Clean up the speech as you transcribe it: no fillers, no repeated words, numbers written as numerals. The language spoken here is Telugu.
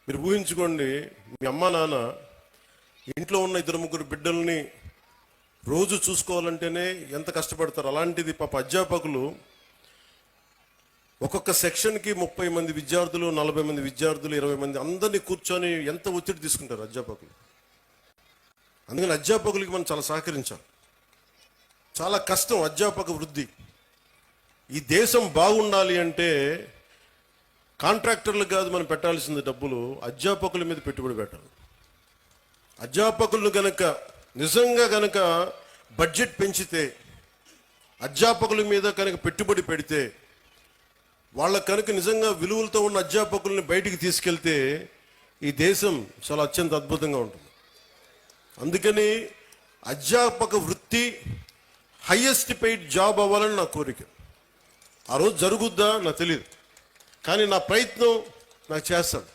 మీరు ఊహించుకోండి, మీ అమ్మ నాన్న ఇంట్లో ఉన్న 2-3 బిడ్డల్ని రోజు చూసుకోవాలంటేనే ఎంత కష్టపడతారు. అలాంటిది పాప అధ్యాపకులు ఒక్కొక్క సెక్షన్కి 30 మంది విద్యార్థులు, 40 మంది విద్యార్థులు, 20 మంది అందరినీ కూర్చొని ఎంత ఒత్తిడి తీసుకుంటారు అధ్యాపకులు. అందుకని అధ్యాపకులకి మనం చాలా సహకరించాలి. చాలా కష్టం అధ్యాపక వృద్ధి. ఈ దేశం బాగుండాలి అంటే కాంట్రాక్టర్లు కాదు మనం పెట్టాల్సింది డబ్బులు, అధ్యాపకుల మీద పెట్టుబడి పెట్టాలి. అధ్యాపకులను గనక నిజంగా గనక బడ్జెట్ పెంచితే, అధ్యాపకుల మీద కనుక పెట్టుబడి పెడితే, వాళ్ళ కనుక నిజంగా విలువలతో ఉన్న అధ్యాపకుల్ని బయటికి తీసుకెళ్తే ఈ దేశం చాలా అత్యంత అద్భుతంగా ఉంటుంది. అందుకని అధ్యాపక వృత్తి హైయెస్ట్ పెయిడ్ జాబ్ అవ్వాలని నా కోరిక. ఆ రోజు జరుగుద్దా నాకు తెలియదు, కానీ నా ప్రయత్నం నాకు చేస్తాను.